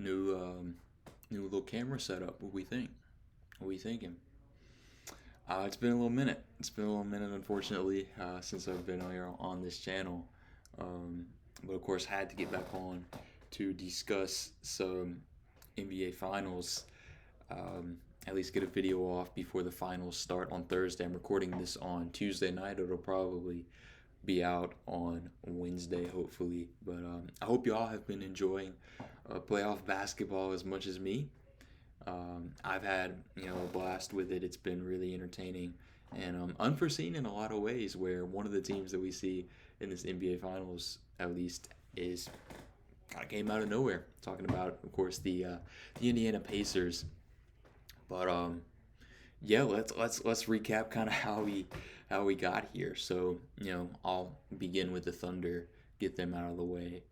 New little camera setup. What we think? What we thinking? It's been a little minute. It's been a little minute, unfortunately, since I've been here on this channel. Um, but of course, had to get back on to discuss some NBA finals. At least get a video off before the finals start on Thursday. I'm recording this on Tuesday night. It'll probably be out on Wednesday, hopefully. But I hope y'all have been enjoying playoff basketball as much as me. I've had a blast with it. It's been really entertaining and unforeseen in a lot of ways. Where one of the teams that we see in this NBA Finals, at least, is kind of came out of nowhere. Talking about, of course, the Indiana Pacers. But yeah, let's recap kind of how we got here. So I'll begin with the Thunder, get them out of the way.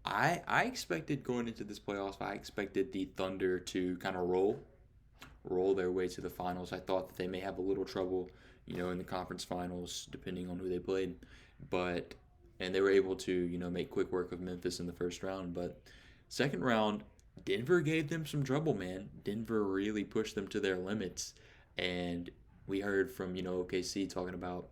I expected going into this playoffs, I expected the Thunder to kind of roll their way to the finals. I thought that they may have a little trouble, in the conference finals, depending on who they played. But and they were able to, make quick work of Memphis in the first round. But second round, Denver gave them some trouble, man. Denver really pushed them to their limits, and we heard from OKC talking about,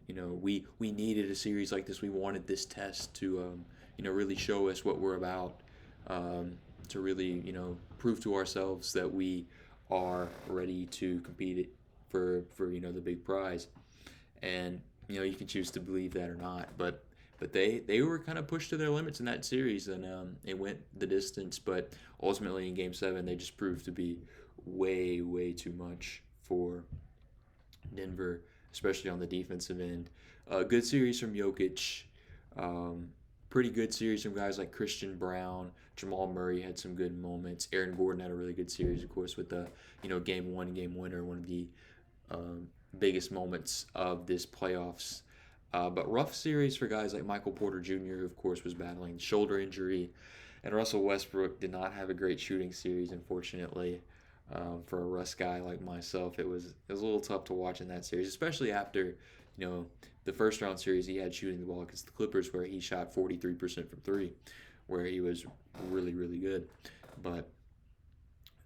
we needed a series like this. We wanted this test to really show us what we're about, to really prove to ourselves that we are ready to compete for the big prize. And you can choose to believe that or not, but they were kind of pushed to their limits in that series, and it went the distance. But ultimately, in Game 7, they just proved to be way too much for Denver, especially on the defensive end. Good series from Jokic. Um, Pretty good series from guys like Christian Brown. Jamal Murray had some good moments. Aaron Gordon had a really good series, of course, with the Game 1 game winner, one of the um, biggest moments of this playoffs. But rough series for guys like Michael Porter Jr., who of course was battling shoulder injury, and Russell Westbrook did not have a great shooting series, unfortunately. For a Russ guy like myself, it was a little tough to watch in that series, especially after the first round series he had shooting the ball against the Clippers, where he shot 43% from three, where he was really good. But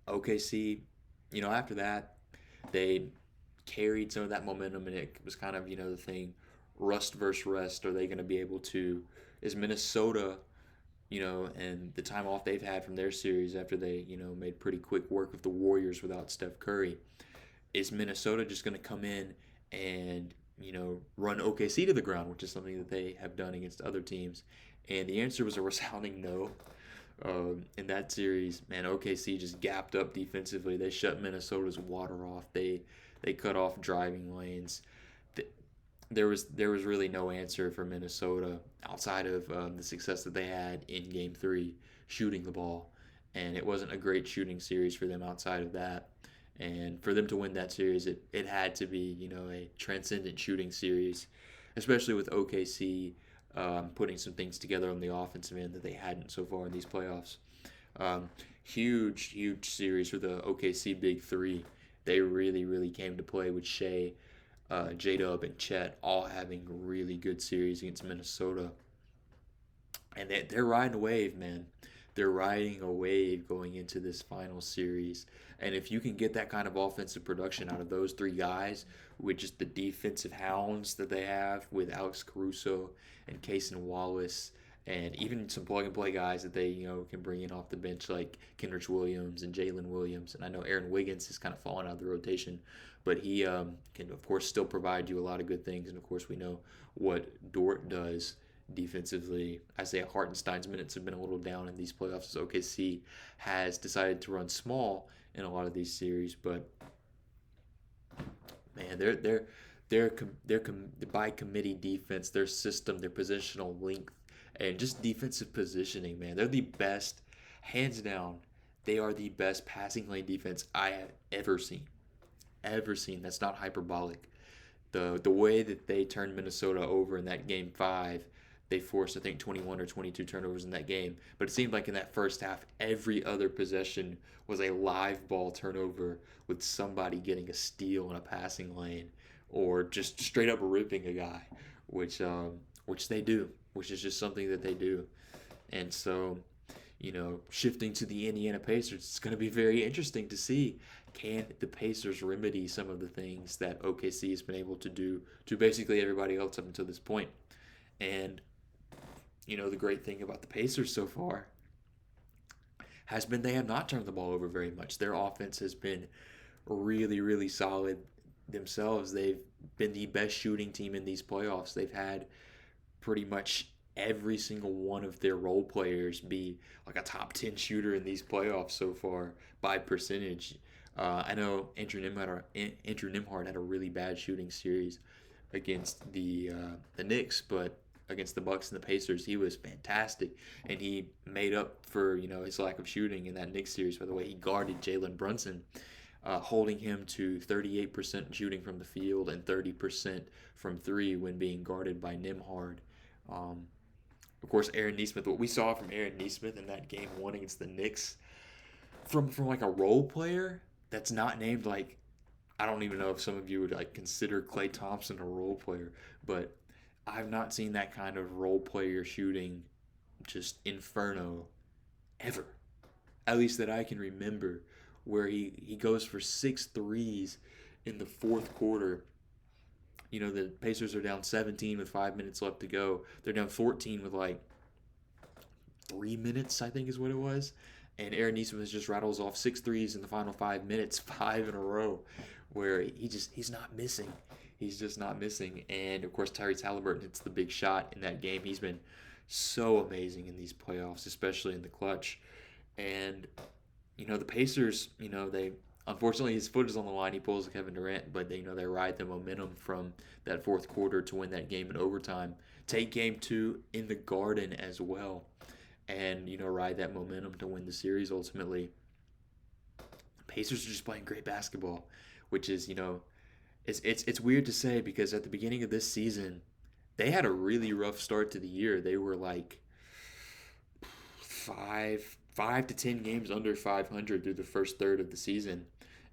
OKC, after that, they carried some of that momentum, and it was kind of the thing, rust versus rest. Are they going to be able to? Is Minnesota, and the time off they've had from their series after they made pretty quick work of the Warriors without Steph Curry, is Minnesota just going to come in and run OKC to the ground, which is something that they have done against other teams? And the answer was a resounding no. In that series, man, OKC just gapped up defensively. They shut Minnesota's water off. They cut off driving lanes. There was really no answer for Minnesota outside of the success that they had in Game 3 shooting the ball, and it wasn't a great shooting series for them outside of that. And for them to win that series, it had to be a transcendent shooting series, especially with OKC putting some things together on the offensive end that they hadn't so far in these playoffs. Um, huge series for the OKC Big Three. They really came to play with Shea, J Dub, and Chet all having really good series against Minnesota. And they're riding a wave, man. They're riding a wave going into this final series. And if you can get that kind of offensive production out of those three guys, with just the defensive hounds that they have with Alex Caruso and Cason Wallace, and even some plug and play guys that they can bring in off the bench like Kendrick Williams and Jalen Williams, and I know Aaron Wiggins has kind of fallen out of the rotation, but he can of course still provide you a lot of good things, and of course we know what Dort does defensively. Isaiah Hartenstein's minutes have been a little down in these playoffs as OKC has decided to run small in a lot of these series, but man, they're by committee defense, their system, their positional length, and just defensive positioning. Man, they're the best, hands down. They are the best passing lane defense I have ever seen. Ever seen. That's not hyperbolic. The way that they turned Minnesota over in that game 5, they forced I think 21 or 22 turnovers in that game, but it seemed like in that first half every other possession was a live ball turnover with somebody getting a steal in a passing lane or just straight up ripping a guy, which they do, which is just something that they do. And so, shifting to the Indiana Pacers, it's going to be very interesting to see, can the Pacers remedy some of the things that OKC has been able to do to basically everybody else up until this point. And the great thing about the Pacers so far has been they have not turned the ball over very much. Their offense has been really, really solid themselves. They've been the best shooting team in these playoffs. They've had pretty much every single one of their role players be like a top 10 shooter in these playoffs so far by percentage. I know Andrew Nimhard had a really bad shooting series against the Knicks, but against the Bucks and the Pacers, he was fantastic, and he made up for his lack of shooting in that Knicks series. By the way, he guarded Jalen Brunson, holding him to 38% shooting from the field and 30% from three when being guarded by Nimhard. Of course, Aaron Nesmith. What we saw from Aaron Nesmith in that game one against the Knicks, from like a role player that's not named, like, I don't even know if some of you would like consider Klay Thompson a role player, but I've not seen that kind of role player shooting just inferno ever. At least that I can remember, where he goes for six threes in the fourth quarter. The Pacers are down 17 with 5 minutes left to go. They're down 14 with like 3 minutes, I think is what it was. And Aaron Nesmith just rattles off six threes in the final 5 minutes, five in a row, where he's not missing. He's just not missing. And of course, Tyrese Halliburton hits the big shot in that game. He's been so amazing in these playoffs, especially in the clutch. And the Pacers, they unfortunately his foot is on the line. He pulls Kevin Durant, but they ride the momentum from that fourth quarter to win that game in overtime. Take game two in the Garden as well, and ride that momentum to win the series ultimately. Pacers are just playing great basketball, which is it's weird to say, because at the beginning of this season they had a really rough start to the year. They were like five to 10 games under 500 through the first third of the season.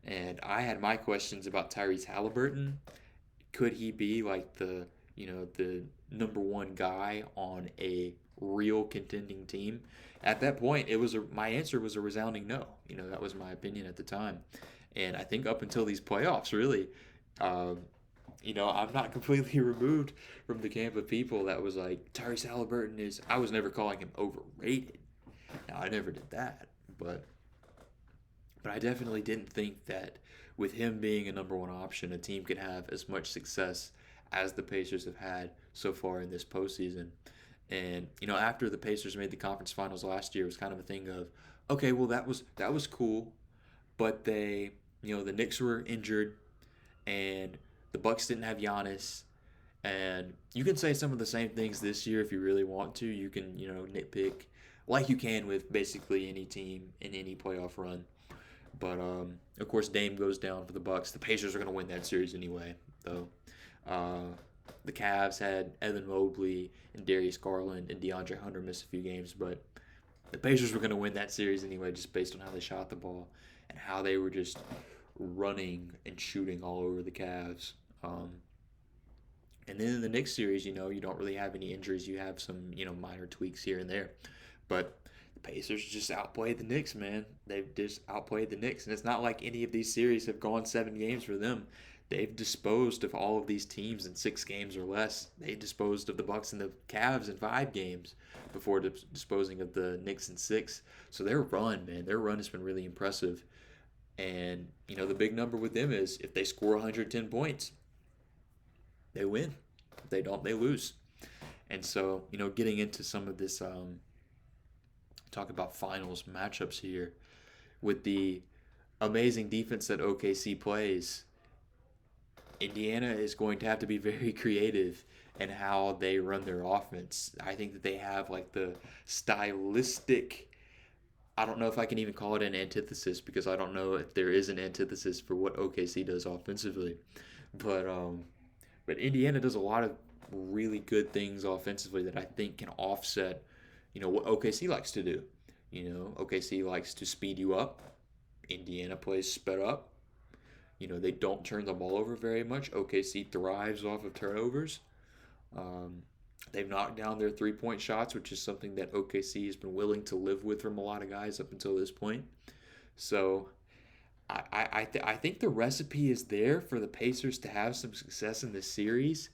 And I had my questions about Tyrese Halliburton. Could he be like the number one guy on a real contending team? At that point, my answer was a resounding no. That was my opinion at the time. And I think up until these playoffs, really, I'm not completely removed from the camp of people that was like, Tyrese Halliburton is. I was never calling him overrated. Now, I never did that, but I definitely didn't think that with him being a number one option, a team could have as much success as the Pacers have had so far in this postseason. And after the Pacers made the conference finals last year, it was kind of a thing of, okay, well that was cool, but the Knicks were injured, and the Bucks didn't have Giannis. And you can say some of the same things this year if you really want to. You can nitpick like you can with basically any team in any playoff run. But of course, Dame goes down for the Bucks. The Pacers are going to win that series anyway, though. The Cavs had Evan Mobley and Darius Garland and DeAndre Hunter miss a few games, but the Pacers were going to win that series anyway, just based on how they shot the ball and how they were just running and shooting all over the Cavs. And then in the Knicks series, you don't really have any injuries. You have some, minor tweaks here and there. But the Pacers just outplayed the Knicks, man. They've just outplayed the Knicks. And it's not like any of these series have gone 7 games for them. They've disposed of all of these teams in 6 games or less. They disposed of the Bucks and the Cavs in 5 games before disposing of the Knicks in 6. So their run, man, has been really impressive. And, the big number with them is if they score 110 points, they win. If they don't, they lose. And so, getting into some of this, talk about finals matchups here, with the amazing defense that OKC plays, Indiana is going to have to be very creative in how they run their offense. I think that they have like the stylistic, I don't know if I can even call it an antithesis, because I don't know if there is an antithesis for what OKC does offensively. But Indiana does a lot of really good things offensively that I think can offset, what OKC likes to do. OKC likes to speed you up. Indiana plays sped up. They don't turn the ball over very much. OKC thrives off of turnovers. They've knocked down their 3-point shots, which is something that OKC has been willing to live with from a lot of guys up until this point. So I think the recipe is there for the Pacers to have some success in this series.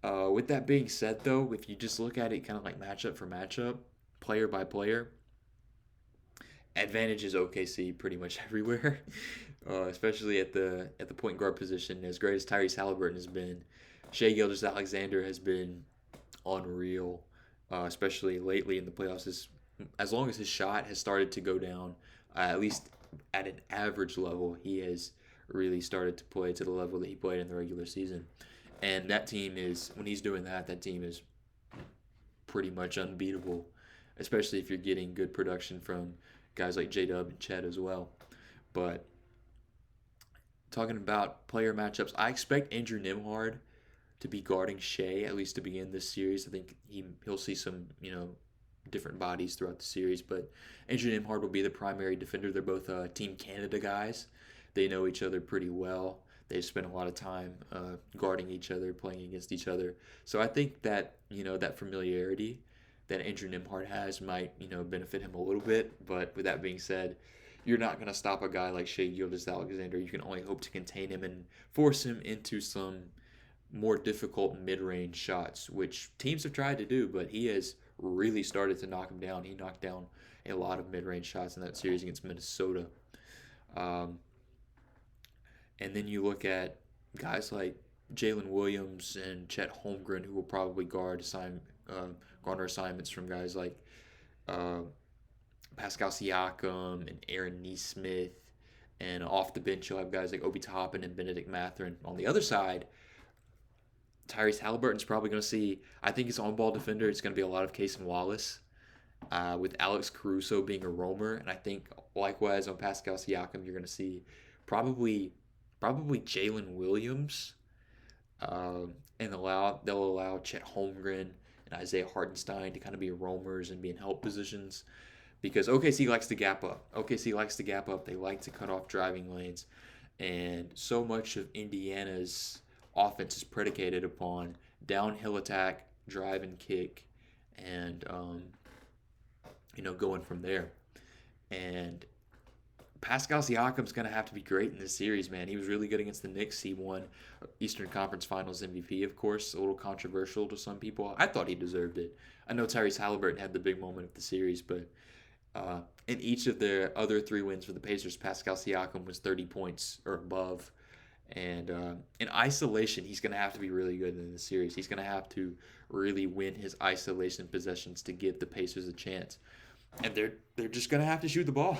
With that being said, though, if you just look at it kind of like matchup for matchup, player by player, advantage is OKC pretty much everywhere, especially at the point guard position. As great as Tyrese Halliburton has been, Shai Gilgeous-Alexander has been unreal, especially lately in the playoffs. As long as his shot has started to go down, at least at an average level, he has really started to play to the level that he played in the regular season. And that team is, when he's doing that, that team is pretty much unbeatable, especially if you're getting good production from guys like J Dub and Chet as well. But talking about player matchups, I expect Andrew Nembhard to be guarding Shai at least to begin this series. I think he'll see some different bodies throughout the series, but Andrew Nembhard will be the primary defender. They're both Team Canada guys. They know each other pretty well. They spend a lot of time guarding each other, playing against each other. So I think that that familiarity that Andrew Nembhard has might benefit him a little bit. But with that being said, you're not going to stop a guy like Shai Gilgeous-Alexander. You can only hope to contain him and force him into some more difficult mid-range shots, which teams have tried to do, but he has really started to knock him down. He knocked down a lot of mid-range shots in that series against Minnesota. And then you look at guys like Jalen Williams and Chet Holmgren, who will probably garner assignments from guys like Pascal Siakam and Aaron Nesmith. And off the bench, you'll have guys like Obi Toppin and Benedict Mathurin. On the other side, Tyrese Halliburton's probably going to see, I think his on-ball defender, it's going to be a lot of Cason Wallace, with Alex Caruso being a roamer. And I think likewise on Pascal Siakam, you're going to see probably Jalen Williams, and they'll allow Chet Holmgren and Isaiah Hartenstein to kind of be roamers and be in help positions, because OKC likes to gap up. They like to cut off driving lanes, and so much of Indiana's offense is predicated upon downhill attack, drive and kick, and going from there. And Pascal Siakam's going to have to be great in this series, man. He was really good against the Knicks. He won Eastern Conference Finals MVP, of course. A little controversial to some people. I thought he deserved it. I know Tyrese Halliburton had the big moment of the series, but in each of their other 3 wins for the Pacers, Pascal Siakam was 30 points or above. And in isolation, he's going to have to be really good in this series. He's going to have to really win his isolation possessions to give the Pacers a chance. And they're just going to have to shoot the ball.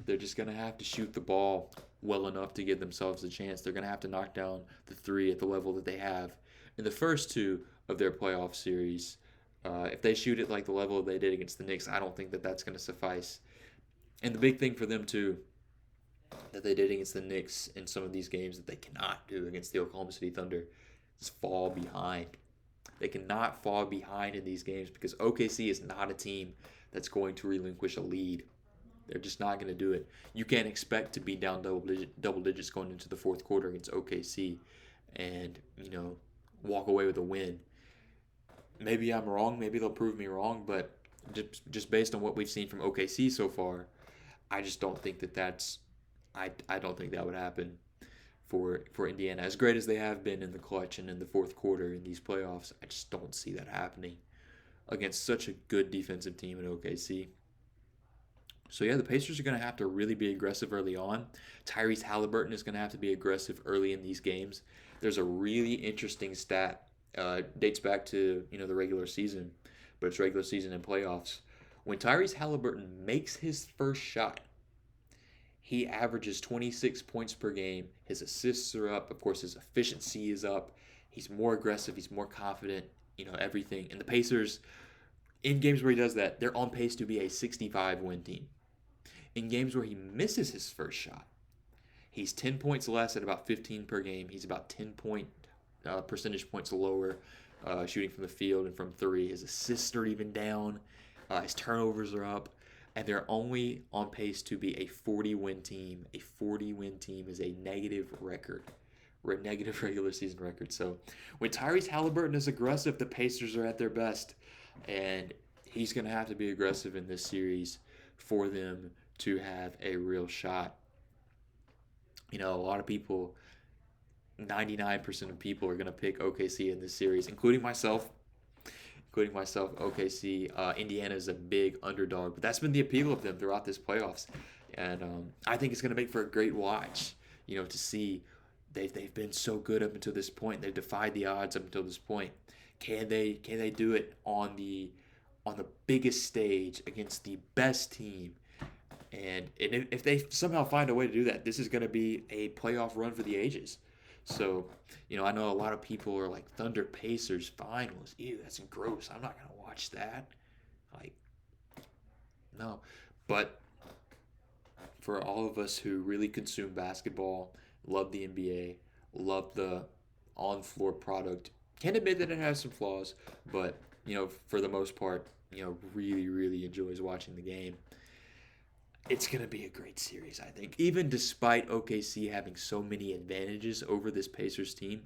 They're just going to have to shoot the ball well enough to give themselves a chance. They're going to have to knock down the 3 at the level that they have in the first 2 of their playoff series. If they shoot it like the level they did against the Knicks, I don't think that that's going to suffice. And the big thing for them, too, that they did against the Knicks in some of these games that they cannot do against the Oklahoma City Thunder is fall behind. They cannot fall behind in these games because OKC is not a team that's going to relinquish a lead. They're just not going to do it. You can't expect to be down double digits going into the fourth quarter against OKC and, walk away with a win. Maybe I'm wrong. Maybe they'll prove me wrong. But just based on what we've seen from OKC so far, I just don't think that's – I don't think that would happen for Indiana. As great as they have been in the clutch and in the fourth quarter in these playoffs, I just don't see that happening against such a good defensive team in OKC. So, yeah, the Pacers are going to have to really be aggressive early on. Tyrese Halliburton is going to have to be aggressive early in these games. There's a really interesting stat. Dates back to, the regular season, but it's regular season and playoffs. When Tyrese Halliburton makes his first shot, he averages 26 points per game. His assists are up. Of course, his efficiency is up. He's more aggressive. He's more confident, everything. And the Pacers, in games where he does that, they're on pace to be a 65-win team. In games where he misses his first shot, he's 10 points less at about 15 per game. He's about 10 percentage points lower shooting from the field and from 3. His assists are even down. His turnovers are up. And they're only on pace to be a 40-win team. A 40-win team is a negative record negative regular season record. So when Tyrese Halliburton is aggressive, the Pacers are at their best, and he's going to have to be aggressive in this series for them to have a real shot. You know, a lot of people, 99% of people are going to pick OKC in this series, including myself. Including myself, OKC, Indiana is a big underdog, but that's been the appeal of them throughout this playoffs, and I think it's going to make for a great watch. You know, to see they've been so good up until this point. They've defied the odds up until this point. Can they do it on the biggest stage against the best team? And if they somehow find a way to do that, this is going to be a playoff run for the ages. So, you know, I know a lot of people are like Thunder Pacers finals. Ew, that's gross. I'm not going to watch that. Like, no. But for all of us who really consume basketball, love the NBA, love the on floor product, can admit that it has some flaws, but, you know, for the most part, you know, really, really enjoys watching the game. It's going to be a great series, I think. Even despite OKC having so many advantages over this Pacers team,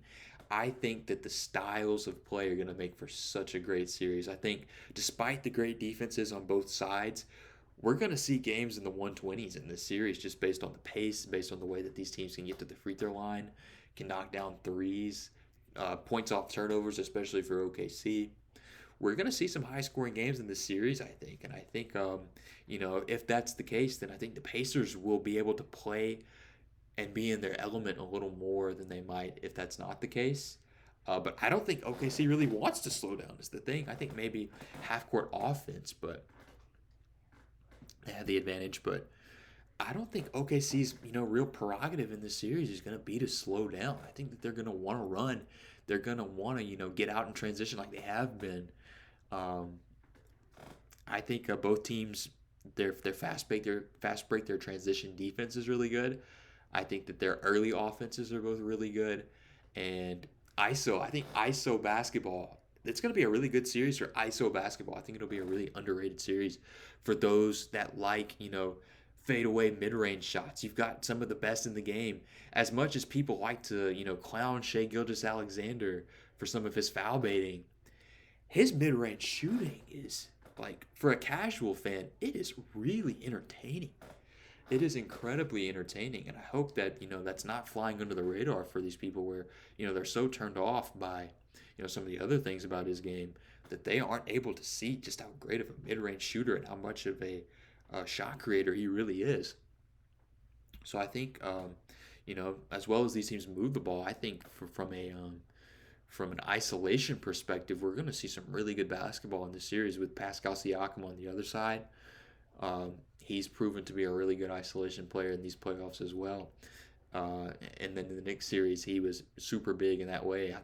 I think that the styles of play are going to make for such a great series. I think despite the great defenses on both sides, we're going to see games in the 120s in this series just based on the pace, based on the way that these teams can get to the free throw line, can knock down threes, points off turnovers, especially for OKC. We're going to see some high scoring games in this series, I think. And I think, you know, if that's the case, then I think the Pacers will be able to play and be in their element a little more than they might if that's not the case. But I don't think OKC really wants to slow down, is the thing. I think maybe half court offense, but they have the advantage. But I don't think OKC's, you know, real prerogative in this series is going to be to slow down. I think that they're going to want to run. They're going to want to, you know, get out and transition like they have been. Um, I think both teams, their fast break, their transition defense is really good. I think that their early offenses are both really good, and ISO. I think ISO basketball. It's going to be a really good series for ISO basketball. I think it'll be a really underrated series for those that like, you know, fadeaway mid-range shots. You've got some of the best in the game. As much as people like to, you know, clown Shea Gilgeous-Alexander for some of his foul baiting, his mid-range shooting is like, for a casual fan, it is really entertaining. It is incredibly entertaining, and I hope that, you know, that's not flying under the radar for these people where, you know, they're so turned off by, you know, some of the other things about his game that they aren't able to see just how great of a mid-range shooter and how much of a shot creator he really is. So I think, you know, as well as these teams move the ball, I think from an isolation perspective, we're going to see some really good basketball in this series with Pascal Siakam on the other side. He's proven to be a really good isolation player in these playoffs as well. And then in the next series, he was super big in that way.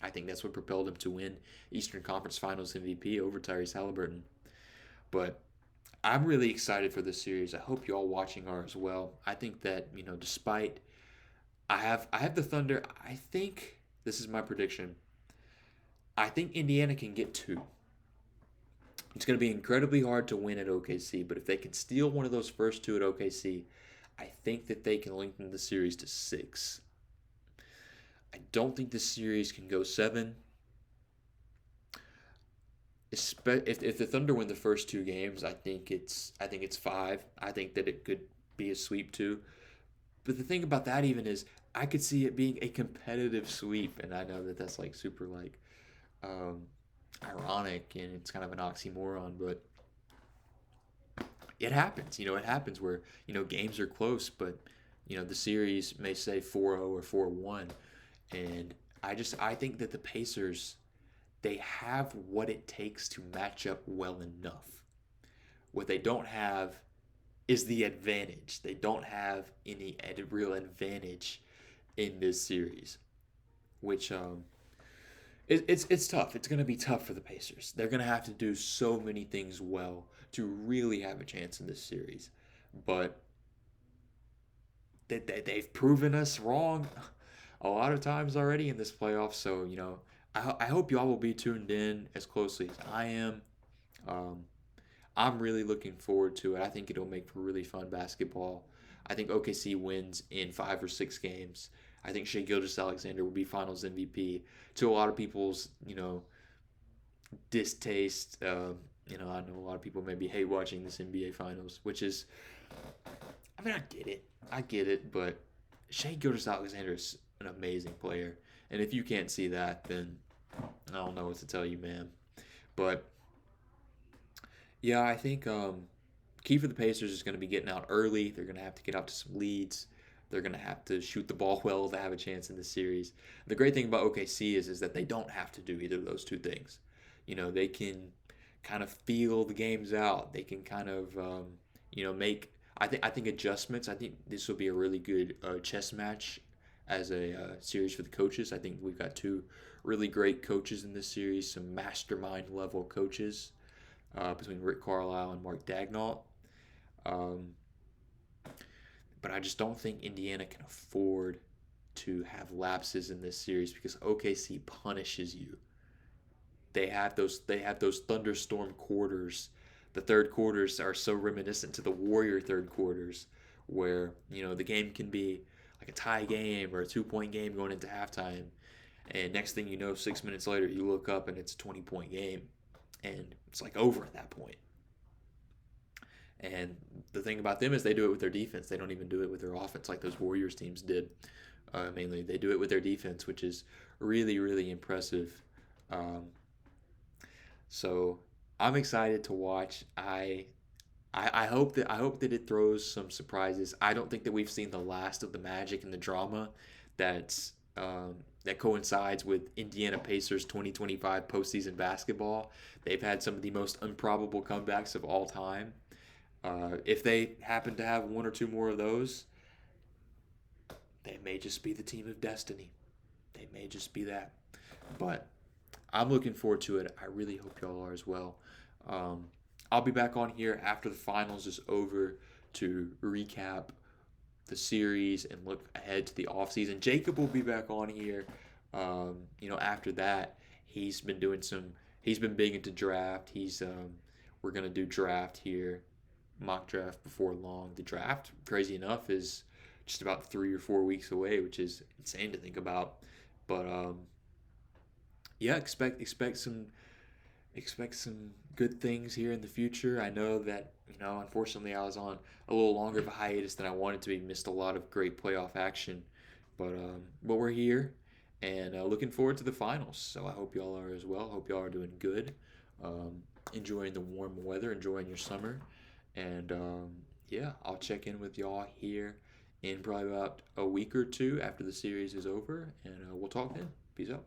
I think that's what propelled him to win Eastern Conference Finals MVP over Tyrese Halliburton. But I'm really excited for this series. I hope y'all watching are as well. I think that, you know, despite I have the Thunder. I think this is my prediction. I think Indiana can get two. It's going to be incredibly hard to win at OKC, but if they can steal one of those first two at OKC, I think that they can lengthen the series to six. I don't think this series can go seven. If the Thunder win the first two games, I think it's five. I think that it could be a sweep too. But the thing about that even is I could see it being a competitive sweep, and I know that that's like super like um, ironic and it's kind of an oxymoron, but it happens. You know, it happens where, you know, games are close, but, you know, the series may say 4-0 or 4-1, and I think that the Pacers, they have what it takes to match up well enough. What they don't have is the advantage. They don't have any real advantage in this series, which it's tough. It's going to be tough for the Pacers. They're going to have to do so many things well to really have a chance in this series. But they've proven us wrong a lot of times already in this playoff. So, you know, I hope y'all will be tuned in as closely as I am. Um, I'm really looking forward to it. I think it'll make for really fun basketball. I think OKC wins in 5 or 6 games. I think Shea Gilgeous-Alexander will be Finals MVP. To a lot of people's, distaste, I know a lot of people maybe hate watching this NBA Finals, which is, I mean, I get it, but Shea Gilgeous-Alexander is an amazing player, and if you can't see that, then I don't know what to tell you, man. But yeah, I think key for the Pacers is going to be getting out early. They're going to have to get out to some leads. They're going to have to shoot the ball well to have a chance in the series. The great thing about OKC is that they don't have to do either of those two things. They can kind of feel the games out. They can kind of, make. I think adjustments. I think this will be a really good chess match as a series for the coaches. I think we've got two really great coaches in this series, some mastermind level coaches between Rick Carlisle and Mark Dagnall. Um, but I just don't think Indiana can afford to have lapses in this series because OKC punishes you. They have those thunderstorm quarters. The third quarters are so reminiscent to the Warrior third quarters, where the game can be like a tie game or a 2 point game going into halftime, and next thing you know, 6 minutes later, you look up and it's a 20-point game, and it's like over at that point. And the thing about them is they do it with their defense. They don't even do it with their offense like those Warriors teams did. Mainly, they do it with their defense, which is really, really impressive. Um, so I'm excited to watch. I hope that it throws some surprises. I don't think that we've seen the last of the magic and the drama that's that coincides with Indiana Pacers 2025 postseason basketball. They've had some of the most improbable comebacks of all time. If they happen to have one or two more of those, they may just be the team of destiny. They may just be that. But I'm looking forward to it. I really hope y'all are as well. Um, I'll be back on here after the finals is over to recap the series and look ahead to the offseason. Jacob will be back on here. After that, he's been big into draft. We're going to do draft here, mock draft before long. The draft, crazy enough, is just about 3 or 4 weeks away, which is insane to think about. But yeah, expect some good things here in the future. I know that unfortunately, I was on a little longer of a hiatus than I wanted to be. Missed a lot of great playoff action, but we're here and looking forward to the finals. So I hope y'all are as well. Hope y'all are doing good, enjoying the warm weather, enjoying your summer, and yeah, I'll check in with y'all here in probably about a week or two after the series is over, and we'll talk then. Peace out.